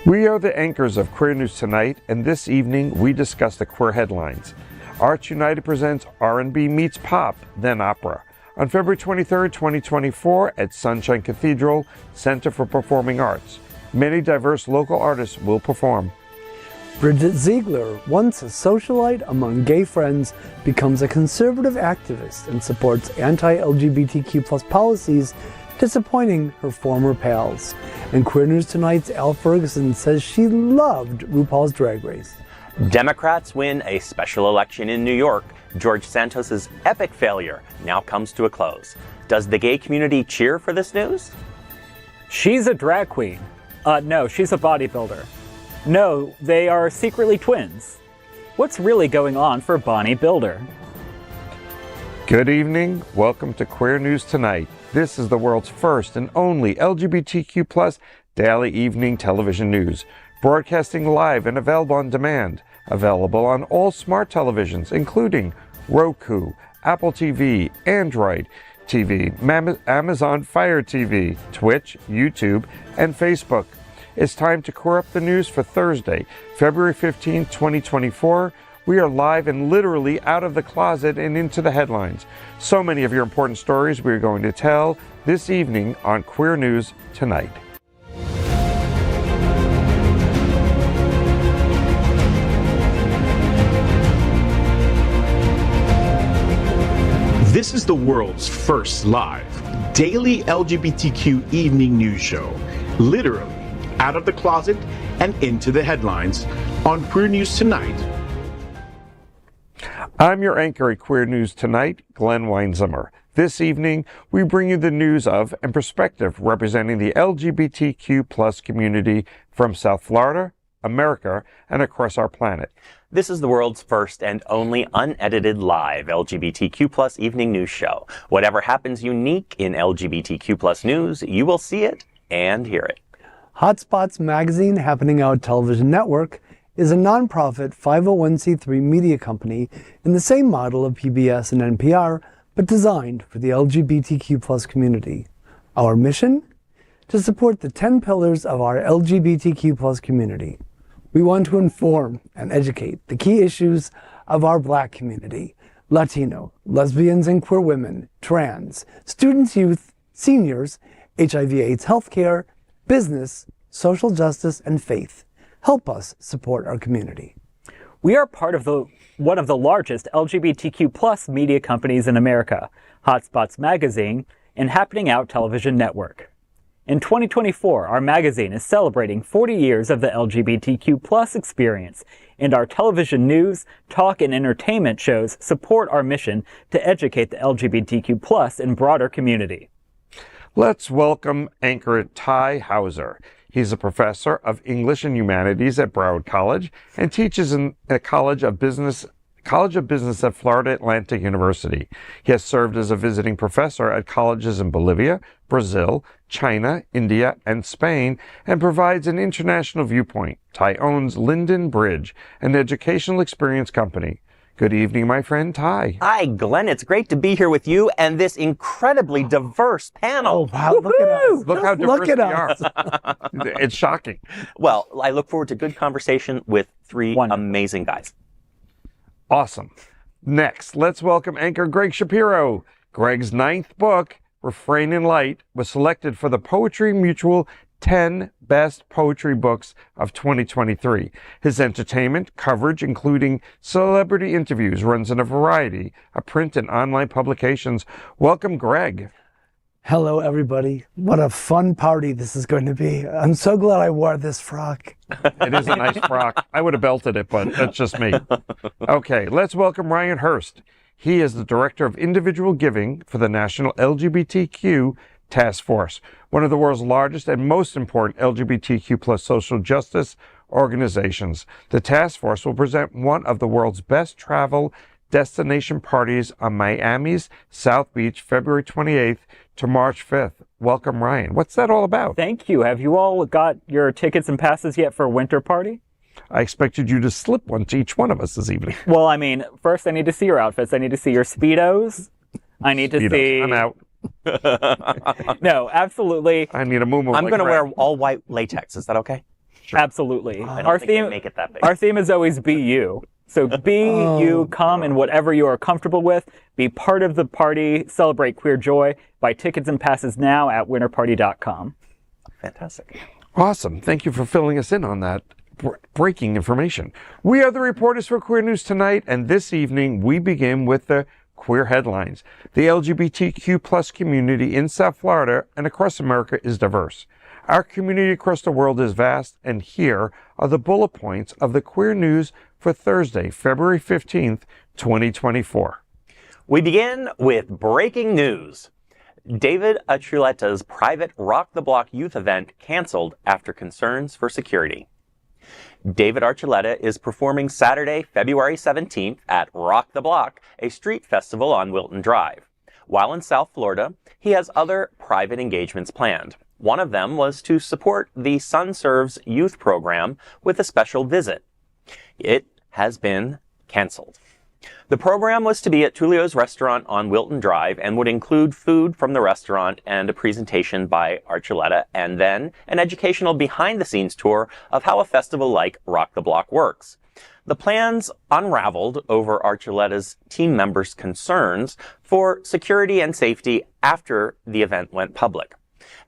We are the anchors of Queer News Tonight, and this evening we discuss the queer headlines. ArtsUnited presents R&B Meets Pop, then Opera. On February 23, 2024 at Sunshine Cathedral Center for Performing Arts. Many diverse local artists will perform. Bridget Ziegler, once a socialite among gay friends, becomes a conservative activist and supports anti-LGBTQ+ policies, disappointing her former pals. And Queer News Tonight's Al Ferguson says she loved RuPaul's Drag Race. Democrats win a special election in New York. George Santos' epic failure now comes to a close. Does the gay community cheer for this news? She's a drag queen. No, she's a bodybuilder. No, they are secretly twins. What's really going on for Bonnie Builder? Good evening. Welcome to Queer News Tonight. This is the world's first and only LGBTQ+ daily evening television news, broadcasting live and available on demand. Available on all smart televisions, including Roku, Apple TV, Android TV, Amazon Fire TV, Twitch, YouTube, and Facebook. It's time to queer up the news for Thursday, February 15, 2024. We are live and literally out of the closet and into the headlines. So many of your important stories we are going to tell this evening on Queer News Tonight. This is the world's first live daily LGBTQ evening news show, literally out of the closet and into the headlines on Queer News Tonight. I'm your anchor at Queer News Tonight, Glen Weinzimer. This evening, we bring you the news of and perspective representing the LGBTQ+ community from South Florida, America, and across our planet. This is the world's first and only unedited live LGBTQ+ evening news show. Whatever happens unique in LGBTQ+ news, you will see it and hear it. HOTspots magazine, happening out television network, is a nonprofit 501c3 media company in the same model of PBS and NPR, but designed for the LGBTQ+ community. Our mission? To support the 10 pillars of our LGBTQ+ community. We want to inform and educate the key issues of our Black community, Latino, lesbians and queer women, trans, students, youth, seniors, HIV/AIDS healthcare, business, social justice, and faith. Help us support our community. We are part of one of the largest LGBTQ+ media companies in America, HOTspots magazine and Happening Out television network. In 2024, our magazine is celebrating 40 years of the LGBTQ+ experience, and our television news, talk, and entertainment shows support our mission to educate the LGBTQ+ and broader community. Let's welcome anchor Tai Houser. He's a professor of English and Humanities at Broward College and teaches in the College of Business at Florida Atlantic University. He has served as a visiting professor at colleges in Bolivia, Brazil, China, India, and Spain, and provides an international viewpoint. Tai owns Linden Bridge, an educational experience company. Good evening, my friend Tai. Hi, Glenn. It's great to be here with you and this incredibly diverse panel. Oh, wow, look at us. Look how diverse Look at we us. are. It's shocking. Well, I look forward to good conversation with three amazing guys. Awesome. Next, let's welcome anchor Gregg Shapiro. Gregg's 9th book, Refrain in Light, was selected for the Poetry Mutual 10 Best Poetry Books of 2023. His entertainment coverage, including celebrity interviews, runs in a variety of print and online publications. Welcome, Gregg. Hello, everybody. What a fun party this is going to be. I'm so glad I wore this frock. It is a nice frock. I would have belted it, but that's just me. Okay, let's welcome Ryan Hurst. He is the Director of Individual Giving for the National LGBTQ Task Force, one of the world's largest and most important LGBTQ+ social justice organizations. The task force will present one of the world's best travel destination parties on Miami's South Beach, February 28th to March 5th. Welcome, Ryan. What's that all about? Thank you. Have you all got your tickets and passes yet for a winter party? I expected you to slip one to each one of us this evening. Well, I mean, first I need to see your outfits. I need to see your Speedos. I need to see... I'm out. No, absolutely. I need a moo-moo. I'm going to wear all white latex. Is that okay? Absolutely. I don't Our think they theme, make it that big. our theme is always be you. So be you, come in whatever you are comfortable with, be part of the party, celebrate queer joy, buy tickets and passes now at winterparty.com. Fantastic. Awesome. Thank you for filling us in on that breaking information. We are the reporters for Queer News Tonight, and this evening we begin with the queer headlines. The LGBTQ plus community in South Florida and across America is diverse. Our community across the world is vast, and here are the bullet points of the queer news for Thursday, February 15th, 2024. We begin with breaking news. David Archuleta's private Rock the Block youth event canceled after concerns for security. David Archuleta is performing Saturday, February 17th at Rock the Block, a street festival on Wilton Drive. While in South Florida, he has other private engagements planned. One of them was to support the Sun Serves youth program with a special visit. It has been canceled. The program was to be at Tulio's restaurant on Wilton Drive and would include food from the restaurant and a presentation by Archuleta, and then an educational behind-the-scenes tour of how a festival like Rock the Block works. The plans unraveled over Archuleta's team members' concerns for security and safety after the event went public.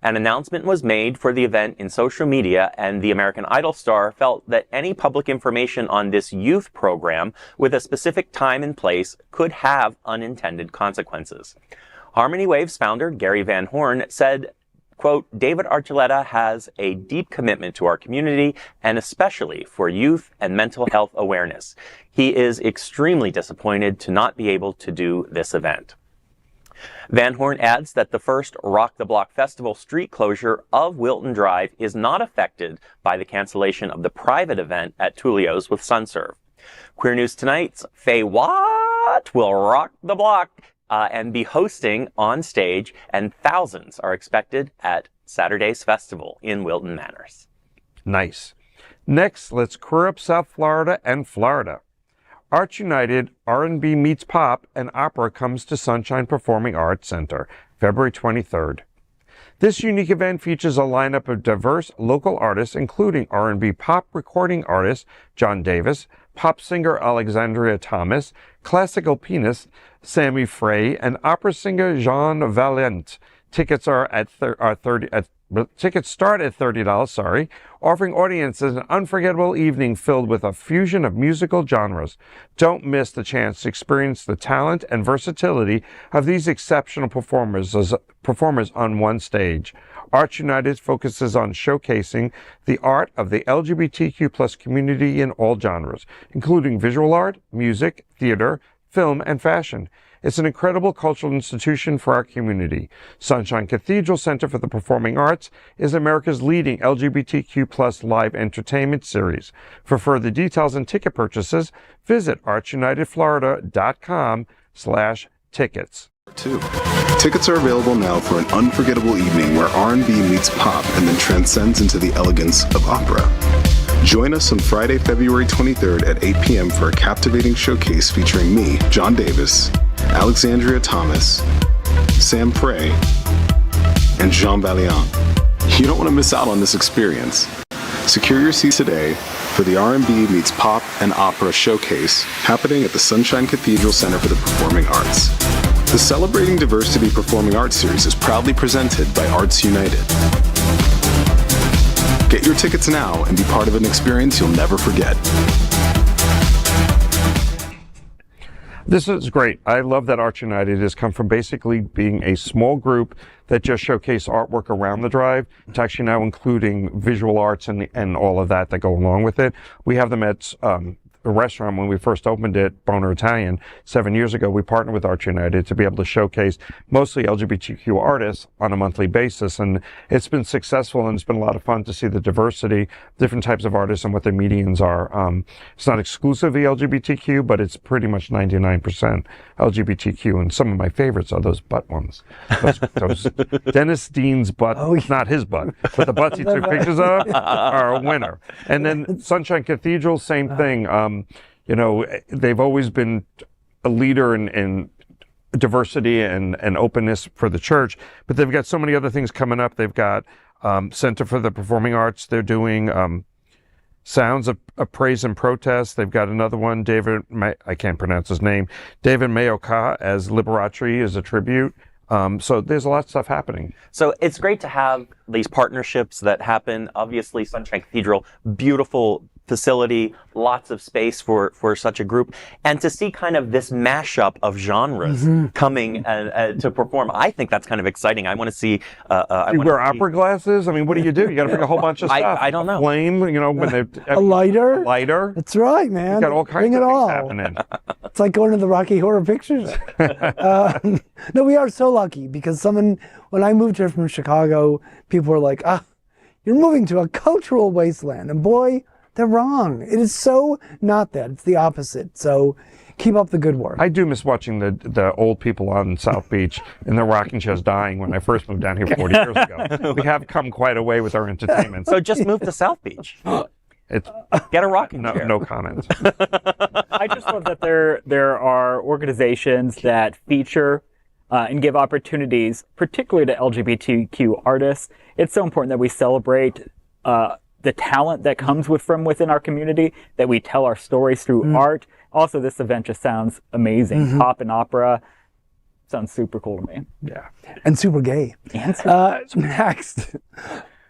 An announcement was made for the event in social media, and the American Idol star felt that any public information on this youth program with a specific time and place could have unintended consequences. Harmony Waves founder Gary Van Horn said, quote, David Archuleta has a deep commitment to our community and especially for youth and mental health awareness. He is extremely disappointed to not be able to do this event. Van Horn adds that the first Rock the Block Festival street closure of Wilton Drive is not affected by the cancellation of the private event at Tulio's with SunServe. Queer News Tonight's Faye Watt will rock the block and be hosting on stage, and thousands are expected at Saturday's festival in Wilton Manors. Nice. Next, let's queer up South Florida and Florida. ArtsUnited, R&B Meets Pop, and Opera comes to Sunshine Performing Arts Center, February 23rd. This unique event features a lineup of diverse local artists, including R&B pop recording artist John Davis, pop singer Alexandria Thomas, classical pianist Sammy Frey, and opera singer Jean Valente. Tickets start at $30, offering audiences an unforgettable evening filled with a fusion of musical genres. Don't miss the chance to experience the talent and versatility of these exceptional performers on one stage. ArtsUnited focuses on showcasing the art of the LGBTQ plus community in all genres, including visual art, music, theater, film, and fashion. It's an incredible cultural institution for our community. Sunshine Cathedral Center for the Performing Arts is America's leading LGBTQ plus live entertainment series. For further details and ticket purchases, visit artsunitedflorida.com/tickets. Tickets are available now for an unforgettable evening where R&B meets pop and then transcends into the elegance of opera. Join us on Friday, February 23rd at 8 p.m. for a captivating showcase featuring me, John Davis, Alexandria Thomas, Sam Frey, and Jean Valjean. You don't want to miss out on this experience. Secure your seats today for the R&B Meets Pop and Opera Showcase happening at the Sunshine Cathedral Center for the Performing Arts. The Celebrating Diversity Performing Arts Series is proudly presented by ArtsUnited. Get your tickets now and be part of an experience you'll never forget. This is great. I love that ArtsUnited has come from basically being a small group that just showcase artwork around the drive to actually now including visual arts and all of that go along with it. We have them at a restaurant when we first opened it, Boner Italian, 7 years ago. We partnered with ArtsUnited to be able to showcase mostly LGBTQ artists on a monthly basis, and it's been successful, and it's been a lot of fun to see the diversity, different types of artists and what their medians are. It's not exclusively LGBTQ, but it's pretty much 99% LGBTQ, and some of my favorites are those butt ones. Those Dennis Dean's butt, not his butt, but the butts he took pictures of are a winner. And then Sunshine Cathedral, same thing. You know, they've always been a leader in diversity and openness for the church, but they've got so many other things coming up. They've got Center for the Performing Arts. They're doing sounds of praise and protest. They've got another one, I can't pronounce his name, David Mayoka as Liberace as a tribute. So there's a lot of stuff happening. So it's great to have these partnerships that happen. Obviously, Sunshine Cathedral, beautiful facility, lots of space for such a group, and to see kind of this mashup of genres coming to perform. I think that's kind of exciting. I want to see. You wear opera glasses? I mean, what do? You got to bring a whole bunch of stuff. I don't know. Flame, when they a lighter. A lighter. That's right, man. You got all kinds of things happening. It's like going to the Rocky Horror Picture Show. No, we are so lucky because when I moved here from Chicago, people were like, you're moving to a cultural wasteland. And boy, they're wrong. It is so not that. It's the opposite. So keep up the good work. I do miss watching the old people on South Beach in their rocking chairs dying when I first moved down here 40 years ago. We have come quite a way with our entertainment. So just move to South Beach. Get a rocking chair. No comment. I just love that there are organizations that feature and give opportunities, particularly to LGBTQ artists. It's so important that we celebrate the talent that comes from within our community, that we tell our stories through art. Also, this event just sounds amazing. Pop and opera sounds super cool to me. Yeah, and super gay. Next,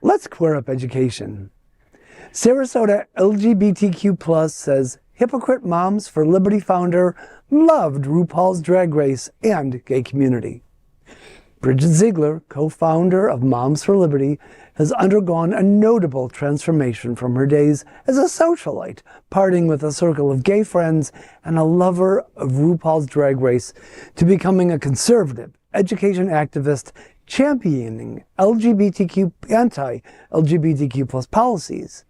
let's queer up education. Sarasota LGBTQ+ says Hypocrite Moms for Liberty founder loved RuPaul's Drag Race and gay community. Bridget Ziegler, co-founder of Moms for Liberty, has undergone a notable transformation from her days as a socialite, partying with a circle of gay friends and a lover of RuPaul's Drag Race, to becoming a conservative education activist championing anti-LGBTQ+ policies.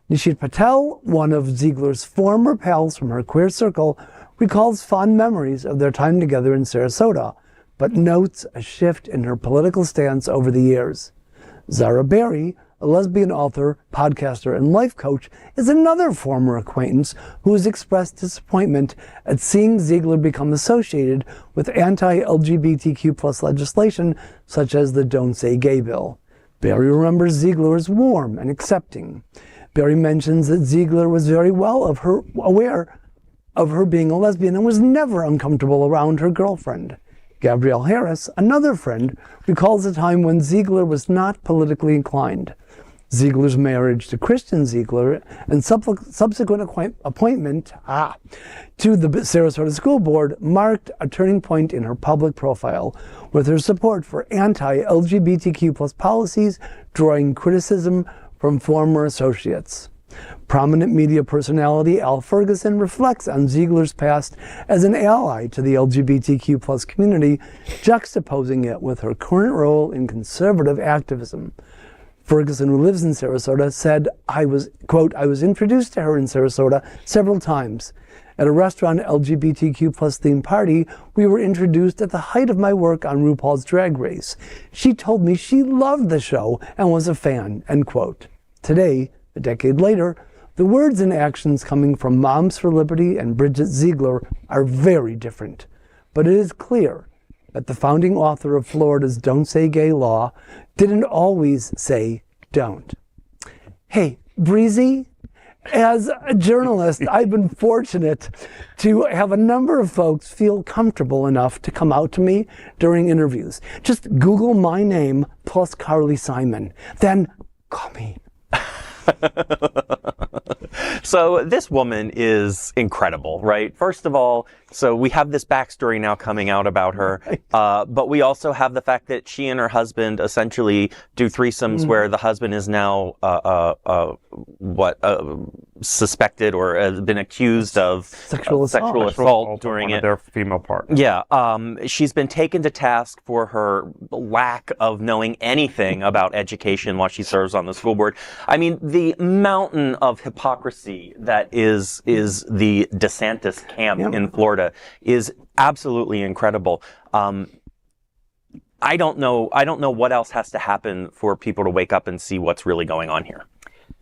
Nishit Patel, one of Ziegler's former pals from her queer circle, recalls fond memories of their time together in Sarasota, but notes a shift in her political stance over the years. Zara Berry, a lesbian author, podcaster, and life coach, is another former acquaintance who has expressed disappointment at seeing Ziegler become associated with anti-LGBTQ+ legislation such as the Don't Say Gay bill. Berry remembers Ziegler as warm and accepting. Berry mentions that Ziegler was very well aware of her being a lesbian and was never uncomfortable around her girlfriend. Gabrielle Harris, another friend, recalls a time when Ziegler was not politically inclined. Ziegler's marriage to Kristen Ziegler and subsequent appointment to the Sarasota School Board marked a turning point in her public profile, with her support for anti-LGBTQ+ policies drawing criticism from former associates. Prominent media personality Al Ferguson reflects on Ziegler's past as an ally to the LGBTQ+ community, juxtaposing it with her current role in conservative activism. Ferguson, who lives in Sarasota, said, I was introduced to her in Sarasota several times. At a restaurant LGBTQ+ themed party, we were introduced at the height of my work on RuPaul's Drag Race. She told me she loved the show and was a fan, end quote. Today, a decade later, the words and actions coming from Moms for Liberty and Bridget Ziegler are very different. But it is clear that the founding author of Florida's Don't Say Gay law didn't always say don't. Hey, Breezy, as a journalist, I've been fortunate to have a number of folks feel comfortable enough to come out to me during interviews. Just Google my name plus Carly Simon, then call me. So this woman is incredible, right? First of all, so we have this backstory now coming out about her, but we also have the fact that she and her husband essentially do threesomes where the husband is now suspected or has been accused of sexual assault during it. Their female partner. Yeah, she's been taken to task for her lack of knowing anything about education while she serves on the school board. I mean, the mountain of hypocrisy that is the DeSantis camp in Florida is absolutely incredible. I don't know what else has to happen for people to wake up and see what's really going on here.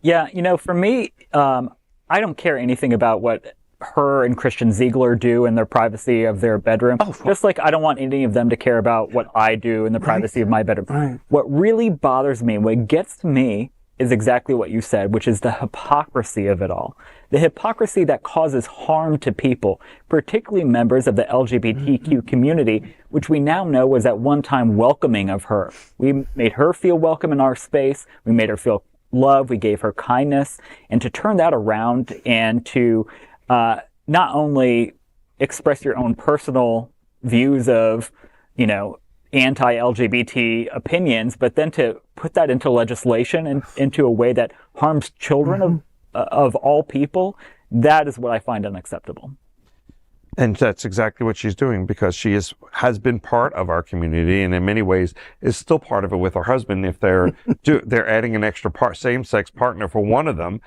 Yeah, for me, I don't care anything about what her and Kristen Ziegler do in their privacy of their bedroom. Just like I don't want any of them to care about what I do in the privacy of my bedroom. Right. What really bothers me, what gets to me, is exactly what you said, which is the hypocrisy of it all. The hypocrisy that causes harm to people, particularly members of the LGBTQ community, which we now know was at one time welcoming of her. We made her feel welcome in our space. We made her feel love. We gave her kindness. And to turn that around and to not only express your own personal views of, anti-LGBT opinions, but then to put that into legislation and into a way that harms children of all people, that is what I find unacceptable. And that's exactly what she's doing, because she has been part of our community, and in many ways is still part of it with her husband. If they're adding an extra same-sex partner for one of them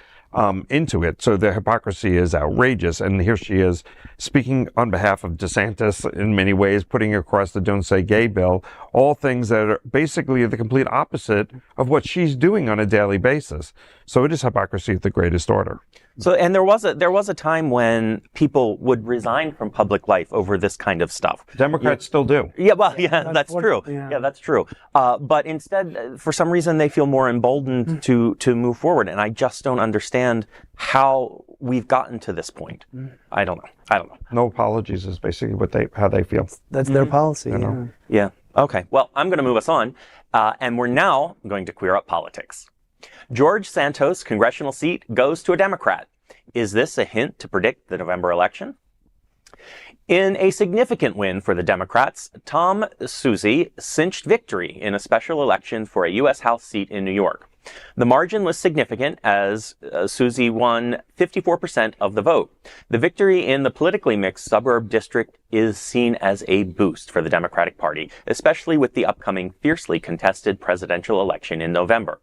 into it, so the hypocrisy is outrageous. And here she is speaking on behalf of DeSantis in many ways, putting across the Don't Say Gay bill, all things that are basically the complete opposite of what she's doing on a daily basis. So it is hypocrisy at the greatest order. So, and there was a time when people would resign from public life over this kind of stuff. Democrats still do. Yeah, well, yeah, that's true. Yeah, that's true. But instead, for some reason, they feel more emboldened to move forward, and I just don't understand how we've gotten to this point. I don't know. No apologies is basically how they feel. That's their policy. Yeah. Okay. Well, I'm going to move us on, and we're now going to queer up politics. George Santos' congressional seat goes to a Democrat. Is this a hint to predict the November election? In a significant win for the Democrats, Tom Suozzi cinched victory in a special election for a U.S. House seat in New York. The margin was significant as Suozzi won 54% of the vote. The victory in the politically mixed suburb district is seen as a boost for the Democratic Party, especially with the upcoming fiercely contested presidential election in November.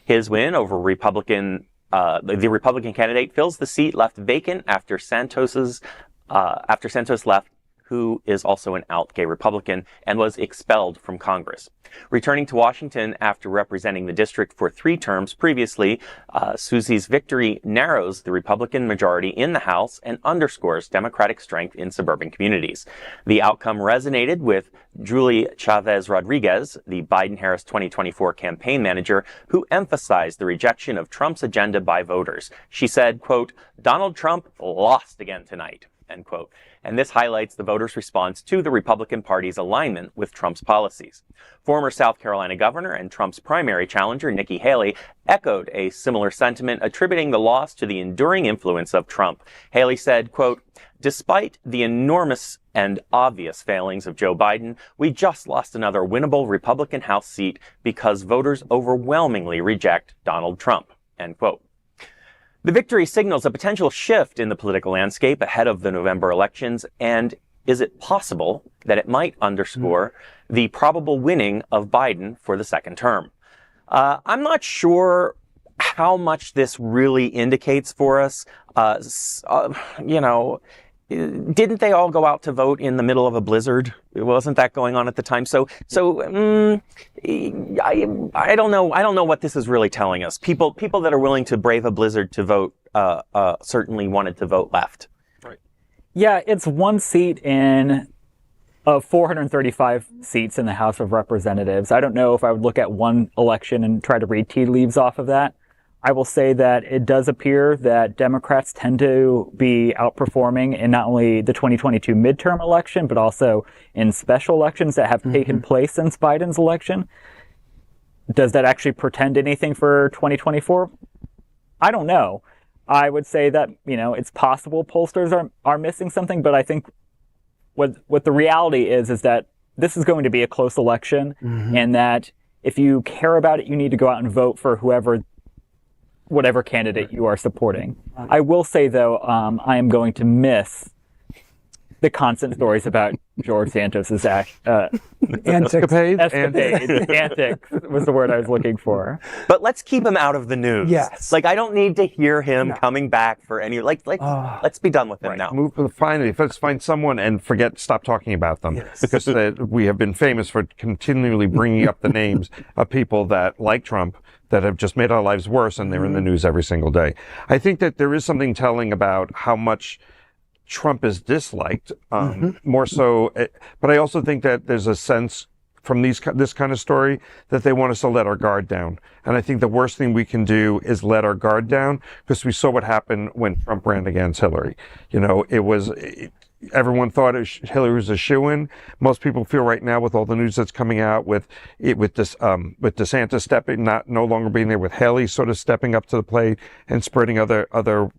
His win over the Republican candidate fills the seat left vacant after Santos left, who is also an out gay Republican and was expelled from Congress. Returning to Washington after representing the district for 3 terms previously, Suozzi's victory narrows the Republican majority in the House and underscores Democratic strength in suburban communities. The outcome resonated with Julie Chavez Rodriguez, the Biden-Harris 2024 campaign manager, who emphasized the rejection of Trump's agenda by voters. She said, quote, "Donald Trump lost again tonight," end quote. And this highlights the voters' response to the Republican Party's alignment with Trump's policies. Former South Carolina governor and Trump's primary challenger, Nikki Haley, echoed a similar sentiment, attributing the loss to the enduring influence of Trump. Haley said, quote, "Despite the enormous and obvious failings of Joe Biden, we just lost another winnable Republican House seat because voters overwhelmingly reject Donald Trump," end quote. The victory signals a potential shift in the political landscape ahead of the November elections, and is it possible that it might underscore the probable winning of Biden for the second term? I'm not sure how much this really indicates for us. Didn't they all go out to vote in the middle of a blizzard? Wasn't that going on at the time? So I don't know. I don't know what this is really telling us. People that are willing to brave a blizzard to vote certainly wanted to vote left. Right. Yeah, it's one seat in 435 seats in the House of Representatives. I don't know if I would look at one election and try to read tea leaves off of that. I will say that it does appear that Democrats tend to be outperforming in not only the 2022 midterm election, but also in special elections that have taken place since Biden's election. Does that actually portend anything for 2024? I don't know. I would say that, it's possible pollsters are missing something, but I think what the reality is that this is going to be a close election, and that if you care about it, you need to go out and vote for whatever candidate you are supporting. I will say, though, I am going to miss the constant stories about George Santos's Antics was the word I was looking for. But let's keep him out of the news. Yes. I don't need to hear him coming back for any, let's be done with him now. Finally, let's find someone and stop talking about them. Yes. Because we have been famous for continually bringing up the names of people that, like Trump, that have just made our lives worse, and they're in the news every single day. I think that there is something telling about how much Trump is disliked, more so. But I also think that there's a sense from this kind of story that they want us to let our guard down. And I think the worst thing we can do is let our guard down, because we saw what happened when Trump ran against Hillary. Everyone thought Hillary was a shoo-in. Most people feel right now, with all the news that's coming out, with DeSantis no longer being there, with Haley sort of stepping up to the plate and spreading other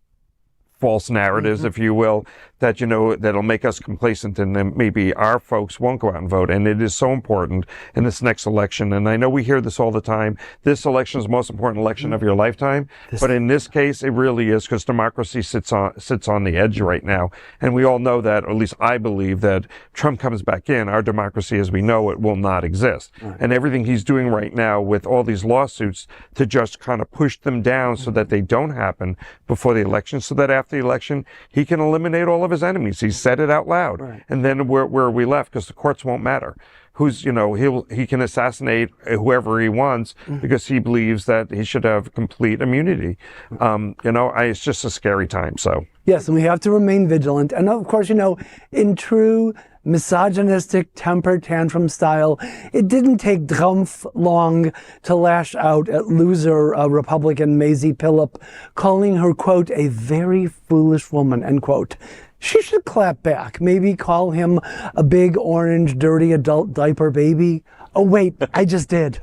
false narratives, if you will, that, that'll make us complacent, and then maybe our folks won't go out and vote. And it is so important in this next election. And I know we hear this all the time. This election is the most important election of your lifetime. But in this case, it really is, because democracy sits on the edge right now. And we all know that, or at least I believe that Trump comes back in, our democracy as we know it will not exist. And everything he's doing right now with all these lawsuits to just kind of push them down so that they don't happen before the election, so that after the election, he can eliminate all of his enemies. He said it out loud. Right. And then where are we left? Because the courts won't matter. He can assassinate whoever he wants because he believes that he should have complete immunity. It's just a scary time. So yes, and we have to remain vigilant. And of course, in true misogynistic temper tantrum style, it didn't take Trump long to lash out at loser Republican Mazie Pilip, calling her, quote, a very foolish woman, end quote. She should clap back. Maybe call him a big, orange, dirty adult diaper baby. Oh, wait, I just did.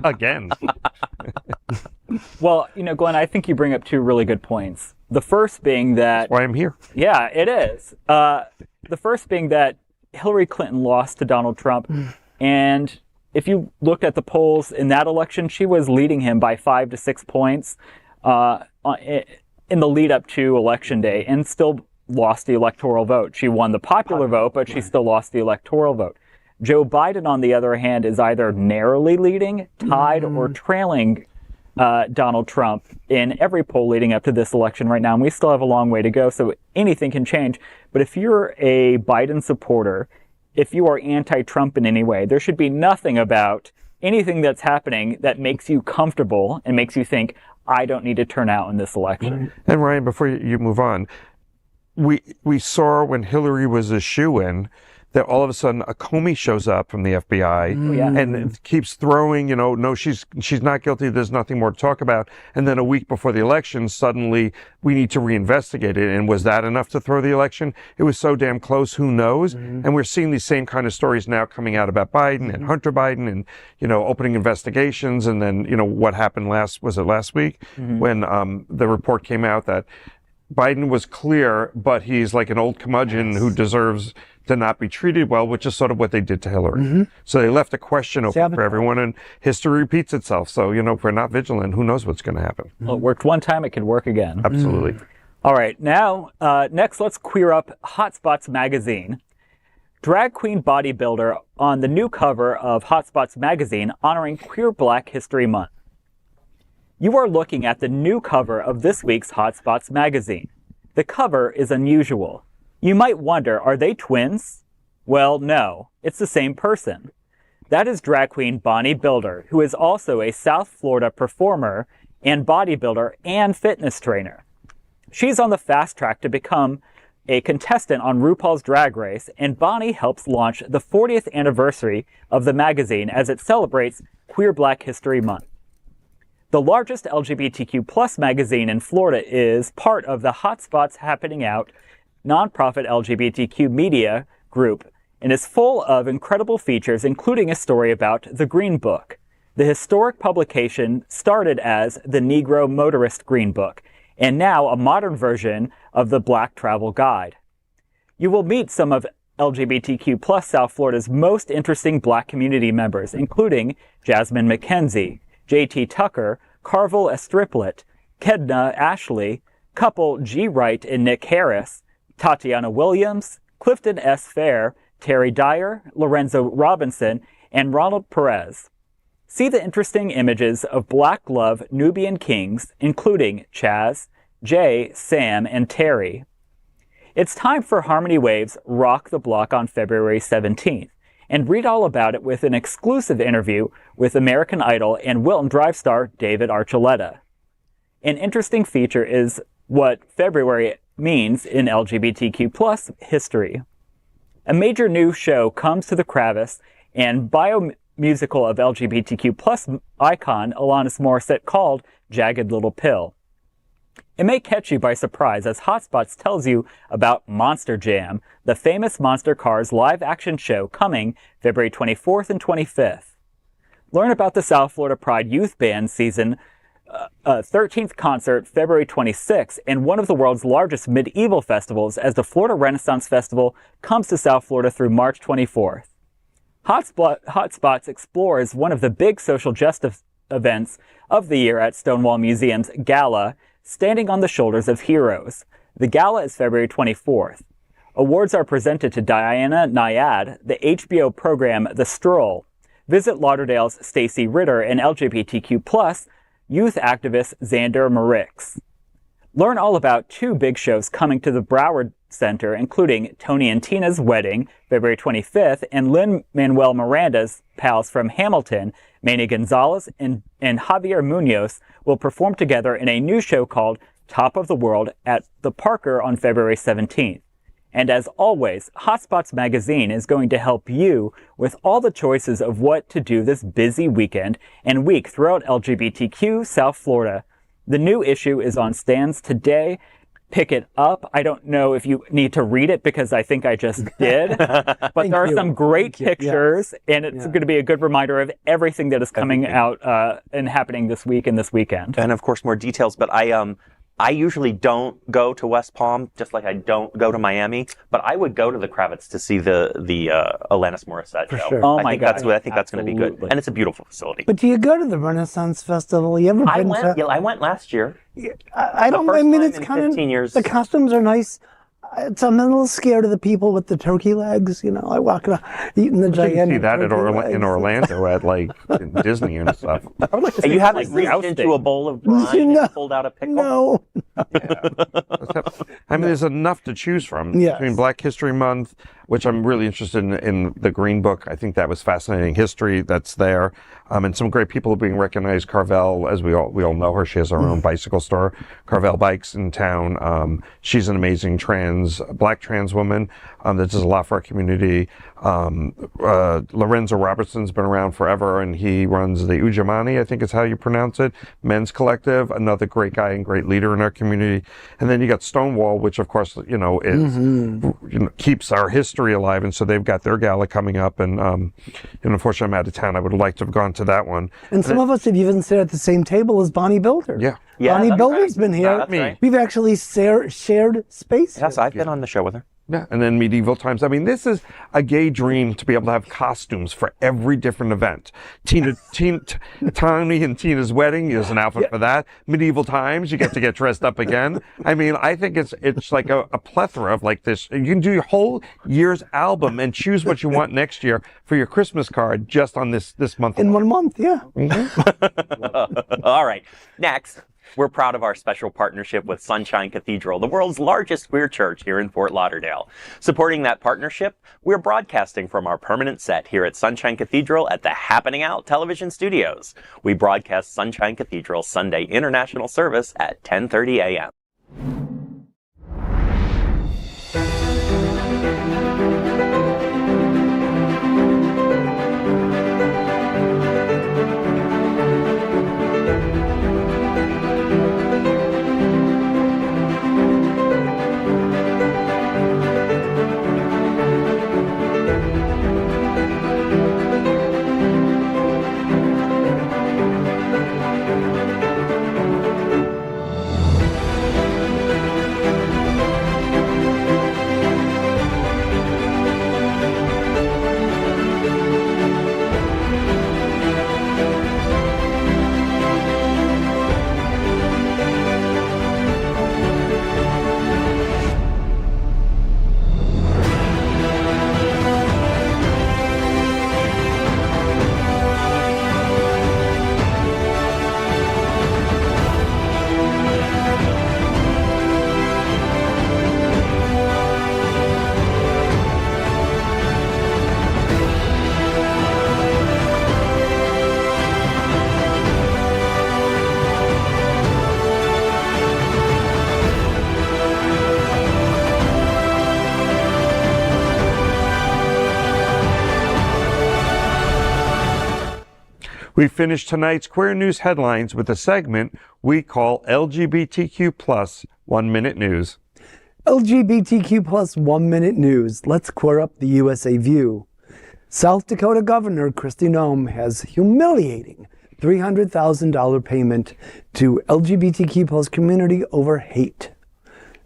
Again. Well, Glenn, I think you bring up two really good points. The first being that... That's why I'm here. Yeah, it is. The first being that Hillary Clinton lost to Donald Trump. And if you looked at the polls in that election, she was leading him by 5 to 6 points in the lead up to Election Day, and still lost the electoral vote. She won the popular vote, but she still lost the electoral vote. Joe Biden, on the other hand, is either narrowly leading, tied, or trailing Donald Trump in every poll leading up to this election right now. And we still have a long way to go, so anything can change. But if you're a Biden supporter, if you are anti-Trump in any way, there should be nothing about anything that's happening that makes you comfortable and makes you think, I don't need to turn out in this election. And Ryan, before you move on, we saw when Hillary was a shoo-in that all of a sudden a Comey shows up from the FBI and keeps throwing, no, she's not guilty. There's nothing more to talk about. And then a week before the election, suddenly we need to reinvestigate it. And was that enough to throw the election? It was so damn close. Who knows? And we're seeing these same kind of stories now coming out about Biden and Hunter Biden and, opening investigations. And then, what happened last week when the report came out that Biden was clear, but he's like an old curmudgeon who deserves to not be treated well, which is sort of what they did to Hillary. So they left a question open for everyone, and history repeats itself. So, if we're not vigilant, who knows what's going to happen? Well, it worked one time, it could work again. Absolutely. All right, now, next, let's queer up HOTspots magazine. Drag queen bodybuilder on the new cover of HOTspots magazine honoring Queer Black History Month. You are looking at the new cover of this week's HOTspots magazine. The cover is unusual. You might wonder, are they twins? Well, no, it's the same person. That is drag queen Bonnie Builder, who is also a South Florida performer and bodybuilder and fitness trainer. She's on the fast track to become a contestant on RuPaul's Drag Race, and Bonnie helps launch the 40th anniversary of the magazine as it celebrates Queer Black History Month. The largest LGBTQ+ magazine in Florida is part of the HOTspots Happening Out nonprofit LGBTQ media group and is full of incredible features, including a story about the Green Book. The historic publication started as the Negro Motorist Green Book, and now a modern version of the Black Travel Guide. You will meet some of LGBTQ+ South Florida's most interesting Black community members, including Jasmine McKenzie, J.T. Tucker, Carvel Estriplet, Kedna Ashley, couple G. Wright and Nick Harris, Tatiana Williams, Clifton S. Fair, Terry Dyer, Lorenzo Robinson, and Ronald Perez. See the interesting images of Black Love Nubian Kings, including Chaz, Jay, Sam, and Terry. It's time for Harmony Wave's Rock the Block on February 17th. And read all about it with an exclusive interview with American Idol and Wilton Drive star David Archuleta. An interesting feature is what February means in LGBTQ+ history. A major new show comes to the Kravis, and biomusical of LGBTQ plus icon Alanis Morissette called Jagged Little Pill. It may catch you by surprise as HOTspots tells you about Monster Jam, the famous Monster Cars live-action show coming February 24th and 25th. Learn about the South Florida Pride Youth Band season 13th concert February 26th and one of the world's largest medieval festivals as the Florida Renaissance Festival comes to South Florida through March 24th. HOTspots explores one of the big social justice events of the year at Stonewall Museum's Gala, Standing on the Shoulders of Heroes. The gala is February 24th. Awards are presented to Diana Nyad, the HBO program The Stroll. Visit Lauderdale's Stacey Ritter and LGBTQ+ youth activist Xander Marix. Learn all about 2 big shows coming to the Broward Center, including Tony and Tina's Wedding, February 25th, and Lin-Manuel Miranda's pals from Hamilton, Manny Gonzalez and Javier Munoz, will perform together in a new show called Top of the World at the Parker on February 17th. And as always, HOTspots magazine is going to help you with all the choices of what to do this busy weekend and week throughout LGBTQ South Florida. The new issue is on stands today. Pick it up. I don't know if you need to read it because I think I just did, but there are some great pictures, and it's going to be a good reminder of everything that is coming out and happening this week and this weekend. And of course, more details. But I usually don't go to West Palm, just like I don't go to Miami. But I would go to the Kravitz to see the Alanis Morissette show. Sure. Oh my God! I think that's going to be good, and it's a beautiful facility. But do you go to the Renaissance Festival? You ever been to? Yeah, I went last year. I don't. I mean, it's kind of 15 years. The costumes are nice. I'm a little scared of the people with the turkey legs. You know, I walk around eating the You can gigantic. see that turkey legs. in Orlando at like Disney and stuff. I would like to see You haven't reached jousting. into a bowl of brine No. and pulled out a pickle? No. I mean, there's enough to choose from Yes. between Black History Month, which I'm really interested in the Green Book. I think that was fascinating history that's there, and some great people being recognized. Carvel, as we all know her, she has her own bicycle store, Carvel Bikes in town. She's an amazing Black trans woman that does a lot for our community. Lorenzo Robertson's been around forever, and he runs the Ujimani, I think is how you pronounce it, men's collective. Another great guy and great leader in our community. And then you got Stonewall, which of course is keeps our history alive, and so they've got their gala coming up. And unfortunately, I'm out of town. I would have liked to have gone to that one. And some of us have even sat at the same table as Bonnie Builder. Yeah. Bonnie that's Builder's right. been here. That's right. We've actually shared space. Yes, I've been on the show with her. Yeah, and then medieval times. I mean, this is a gay dream to be able to have costumes for every different event. Tony and Tina's wedding, there's an outfit for that. Medieval times, you get to get dressed up again. I mean, I think it's like a plethora of like this. You can do your whole year's album and choose what you want next year for your Christmas card just on this month. In 1 month, yeah. All right. Next, we're proud of our special partnership with Sunshine Cathedral, the world's largest queer church here in Fort Lauderdale. Supporting that partnership, we're broadcasting from our permanent set here at Sunshine Cathedral at the Happening Out television studios. We broadcast Sunshine Cathedral's Sunday International Service at 10:30 a.m. We finish tonight's Queer News headlines with a segment we call LGBTQ plus 1 Minute News. LGBTQ plus 1 Minute News. Let's queer up the USA View. South Dakota Governor Kristi Noem has humiliating $300,000 payment to LGBTQ plus community over hate.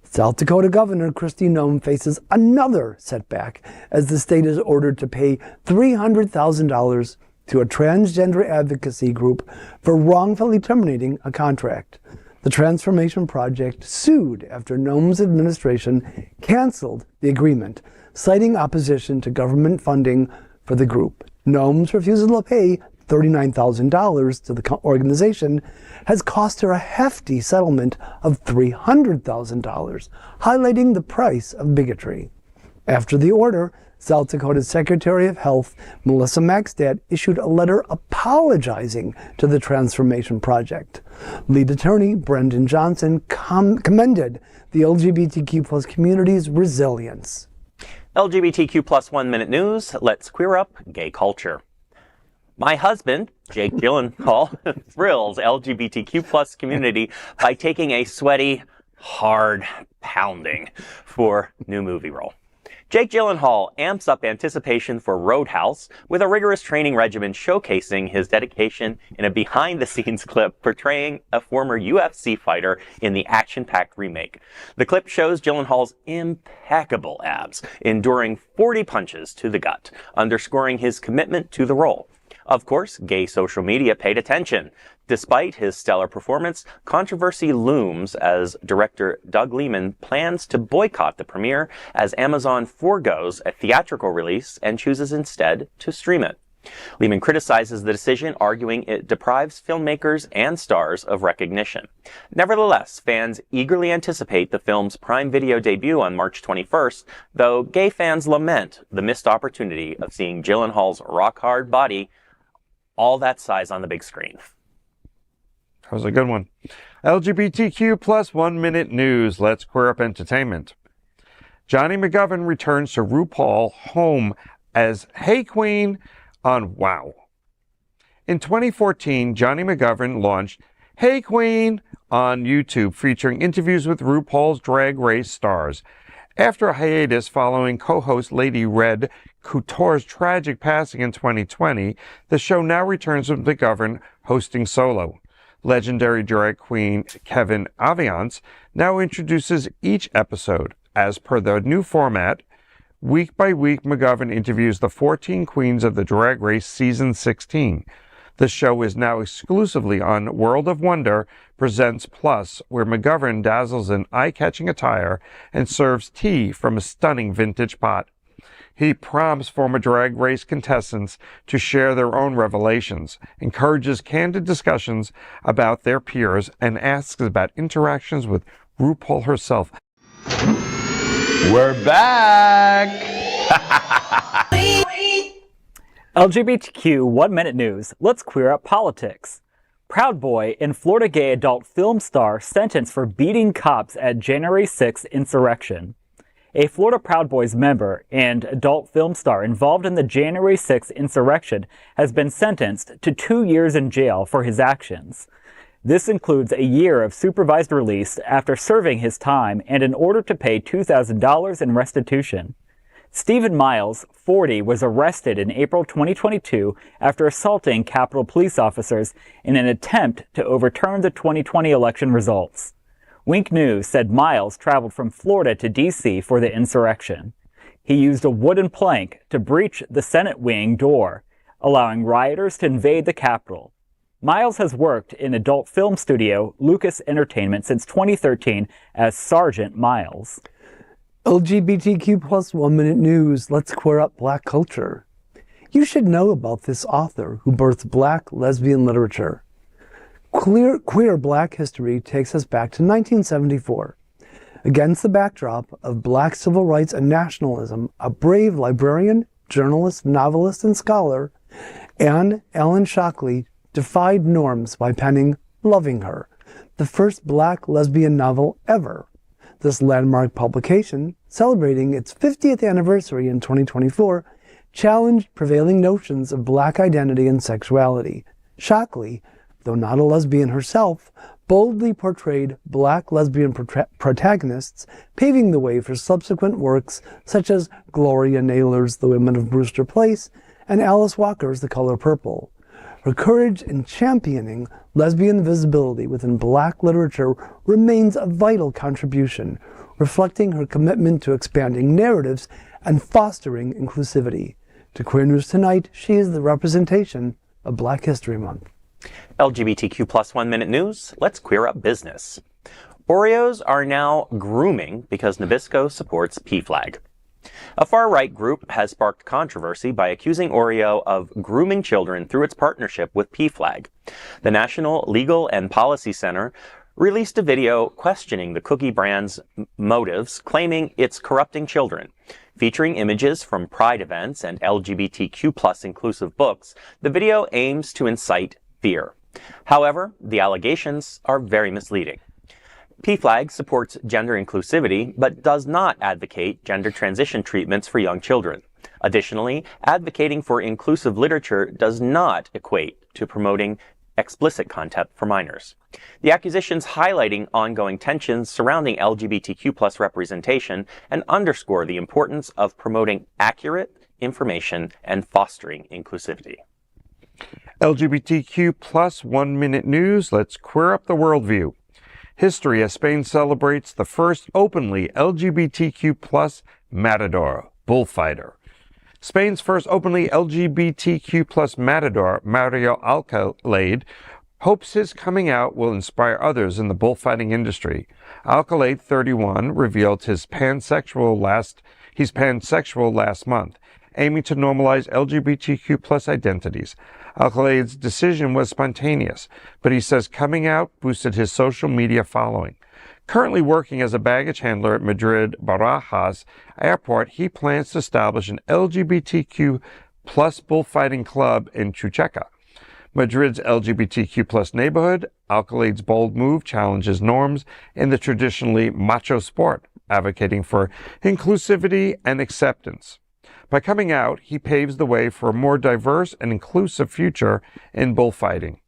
South Dakota Governor Kristi Noem faces another setback as the state is ordered to pay $300,000 to a transgender advocacy group for wrongfully terminating a contract. The Transformation Project sued after Noem's administration canceled the agreement, citing opposition to government funding for the group. Noem's refusal to pay $39,000 to the organization has cost her a hefty settlement of $300,000, highlighting the price of bigotry. After the order, South Dakota's Secretary of Health, Melissa Maxted, issued a letter apologizing to the Transformation Project. Lead attorney Brendan Johnson commended the LGBTQ plus community's resilience. LGBTQ plus 1 Minute News. Let's queer up gay culture. My husband, Jake Gyllenhaal, thrills LGBTQ plus community by taking a sweaty, hard pounding for new movie role. Jake Gyllenhaal amps up anticipation for Roadhouse with a rigorous training regimen showcasing his dedication in a behind-the-scenes clip portraying a former UFC fighter in the action-packed remake. The clip shows Gyllenhaal's impeccable abs, enduring 40 punches to the gut, underscoring his commitment to the role. Of course, gay social media paid attention. Despite his stellar performance, controversy looms as director Doug Liman plans to boycott the premiere as Amazon forgoes a theatrical release and chooses instead to stream it. Liman criticizes the decision, arguing it deprives filmmakers and stars of recognition. Nevertheless, fans eagerly anticipate the film's Prime Video debut on March 21st, though gay fans lament the missed opportunity of seeing Gyllenhaal's rock-hard body all that size on the big screen. That was a good one. LGBTQ plus 1 Minute News. Let's queer up entertainment. Jonny McGovern returns to RuPaul home as Hey Queen on Wow. In 2014, Jonny McGovern launched Hey Queen on YouTube, featuring interviews with RuPaul's Drag Race stars. After a hiatus following co-host Lady Red Couture's tragic passing in 2020, the show now returns with McGovern hosting solo. Legendary drag queen Kevin Aviance now introduces each episode. As per the new format, week by week McGovern interviews the 14 queens of the Drag Race Season 16. The show is now exclusively on World of Wonder Presents Plus, where McGovern dazzles in eye-catching attire and serves tea from a stunning vintage pot. He prompts former Drag Race contestants to share their own revelations, encourages candid discussions about their peers, and asks about interactions with RuPaul herself. We're back! LGBTQ 1 Minute News. Let's queer up politics. Proud Boy and Florida gay adult film star sentenced for beating cops at January 6th insurrection. A Florida Proud Boys member and adult film star involved in the January 6th insurrection has been sentenced to 2 years in jail for his actions. This includes a year of supervised release after serving his time and an order to pay $2,000 in restitution. Stephen Miles, 40, was arrested in April 2022 after assaulting Capitol police officers in an attempt to overturn the 2020 election results. Wink News said Miles traveled from Florida to D.C. for the insurrection. He used a wooden plank to breach the Senate wing door, allowing rioters to invade the Capitol. Miles has worked in adult film studio Lucas Entertainment since 2013 as Sergeant Miles. LGBTQ plus 1 Minute News. Let's queer up Black culture. You should know about this author who birthed Black lesbian literature. Queer Black history takes us back to 1974. Against the backdrop of Black civil rights and nationalism, a brave librarian, journalist, novelist, and scholar, Anne Ellen Shockley defied norms by penning Loving Her, the first Black lesbian novel ever. This landmark publication, celebrating its 50th anniversary in 2024, challenged prevailing notions of Black identity and sexuality. Shockley, though not a lesbian herself, boldly portrayed black lesbian protagonists, paving the way for subsequent works such as Gloria Naylor's The Women of Brewster Place and Alice Walker's The Color Purple. Her courage in championing lesbian visibility within black literature remains a vital contribution, reflecting her commitment to expanding narratives and fostering inclusivity. To Queer News Tonight, she is the representation of Black History Month. LGBTQ plus 1 minute news. Let's queer up business. Oreos are now grooming because Nabisco supports PFLAG. A far-right group has sparked controversy by accusing Oreo of grooming children through its partnership with PFLAG. The National Legal and Policy Center released a video questioning the cookie brand's motives, claiming it's corrupting children. Featuring images from Pride events and LGBTQ+ inclusive books, the video aims to incite fear. However, the allegations are very misleading. PFLAG supports gender inclusivity, but does not advocate gender transition treatments for young children. Additionally, advocating for inclusive literature does not equate to promoting explicit content for minors. The accusations highlighting ongoing tensions surrounding LGBTQ+ representation and underscore the importance of promoting accurate information and fostering inclusivity. LGBTQ plus 1 minute news. Let's queer up the worldview. History as Spain celebrates the first openly LGBTQ plus matador, bullfighter. Spain's first openly LGBTQ plus matador, Mario Alcalade, hopes his coming out will inspire others in the bullfighting industry. Alcalade, 31, revealed he's pansexual last month, aiming to normalize LGBTQ plus identities. Alcalade's decision was spontaneous, but he says coming out boosted his social media following. Currently working as a baggage handler at Madrid Barajas Airport, he plans to establish an LGBTQ plus bullfighting club in Chucheca. Madrid's LGBTQ plus neighborhood, Alcalade's bold move challenges norms in the traditionally macho sport, advocating for inclusivity and acceptance. By coming out, he paves the way for a more diverse and inclusive future in bullfighting.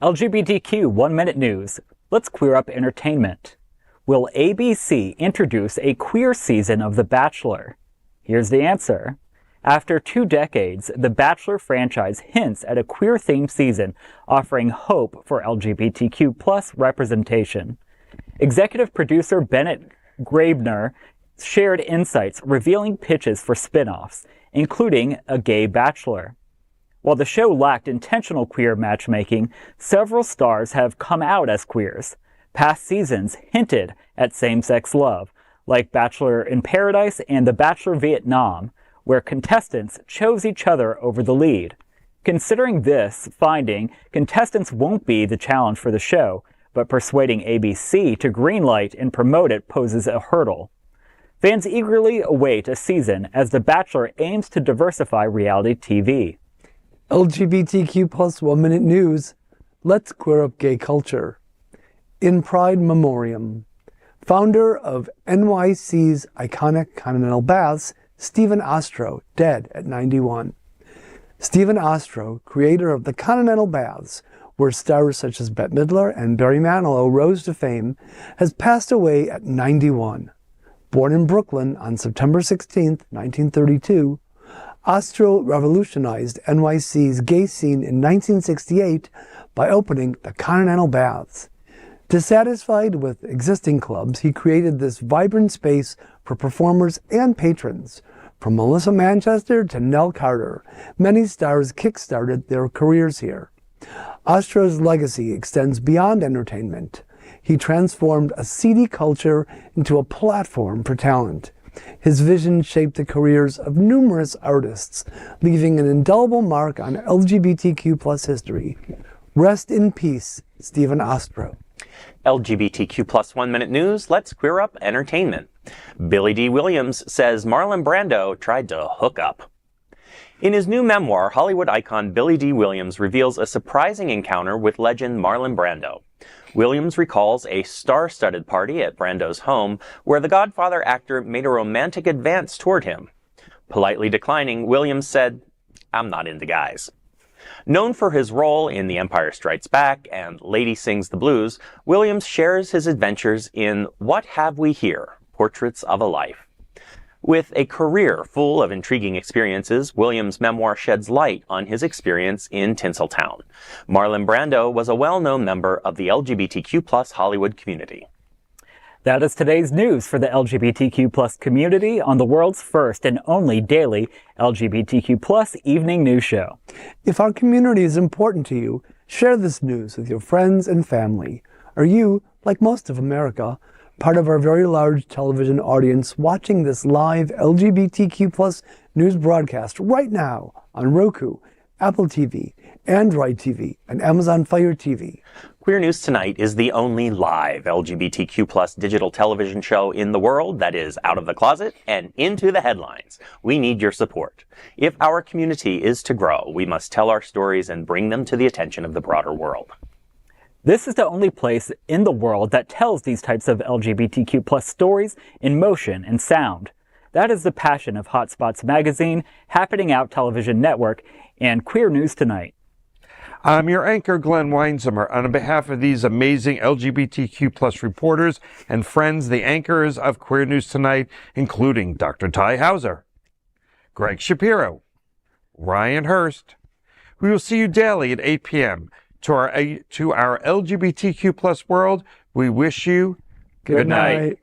LGBTQ 1 minute news. Let's queer up entertainment. Will ABC introduce a queer season of The Bachelor? Here's the answer. After 2 decades, the Bachelor franchise hints at a queer-themed season, offering hope for LGBTQ+ representation. Executive producer Bennett Grabner shared insights revealing pitches for spin-offs, including a gay bachelor. While the show lacked intentional queer matchmaking, several stars have come out as queers. Past seasons hinted at same-sex love, like Bachelor in Paradise and The Bachelor Vietnam, where contestants chose each other over the lead. Considering this finding, contestants won't be the challenge for the show, but persuading ABC to greenlight and promote it poses a hurdle. Fans eagerly await a season as The Bachelor aims to diversify reality TV. LGBTQ plus 1 minute news. Let's queer up gay culture. In Pride Memoriam, founder of NYC's iconic Continental Baths, Stephen Ostro, dead at 91. Stephen Ostro, creator of the Continental Baths, where stars such as Bette Midler and Barry Manilow rose to fame, has passed away at 91. Born in Brooklyn on September 16, 1932, Ostro revolutionized NYC's gay scene in 1968 by opening the Continental Baths. Dissatisfied with existing clubs, he created this vibrant space for performers and patrons. From Melissa Manchester to Nell Carter, many stars kick-started their careers here. Ostro's legacy extends beyond entertainment. He transformed a seedy culture into a platform for talent. His vision shaped the careers of numerous artists, leaving an indelible mark on LGBTQ plus history. Rest in peace, Stephen Ostro. LGBTQ plus 1 minute news. Let's queer up entertainment. Billy D. Williams says Marlon Brando tried to hook up. In his new memoir, Hollywood icon Billy D. Williams reveals a surprising encounter with legend Marlon Brando. Williams recalls a star-studded party at Brando's home where the Godfather actor made a romantic advance toward him. Politely declining, Williams said, "I'm not into guys." Known for his role in The Empire Strikes Back and Lady Sings the Blues, Williams shares his adventures in What Have We Here? Portraits of a Life. With a career full of intriguing experiences, Williams' memoir sheds light on his experience in Tinseltown. Marlon Brando was a well-known member of the LGBTQ+ Hollywood community. That is today's news for the LGBTQ+ community on the world's first and only daily LGBTQ+ evening news show. If our community is important to you, share this news with your friends and family. Are you, like most of America, part of our very large television audience watching this live LGBTQ+ news broadcast right now on Roku, Apple TV, Android TV, and Amazon Fire TV? Queer News Tonight is the only live LGBTQ+ digital television show in the world that is out of the closet and into the headlines. We need your support. If our community is to grow, we must tell our stories and bring them to the attention of the broader world. This is the only place in the world that tells these types of LGBTQ+ stories in motion and sound. That is the passion of HOTspots magazine, Happening Out Television Network, and Queer News Tonight. I'm your anchor, Glen Weinzimer. On behalf of these amazing LGBTQ+ reporters and friends, the anchors of Queer News Tonight, including Dr. Tai Houser, Gregg Shapiro, Ryan Hurst. We will see you daily at 8 p.m. To our LGBTQ+ world, we wish you good night.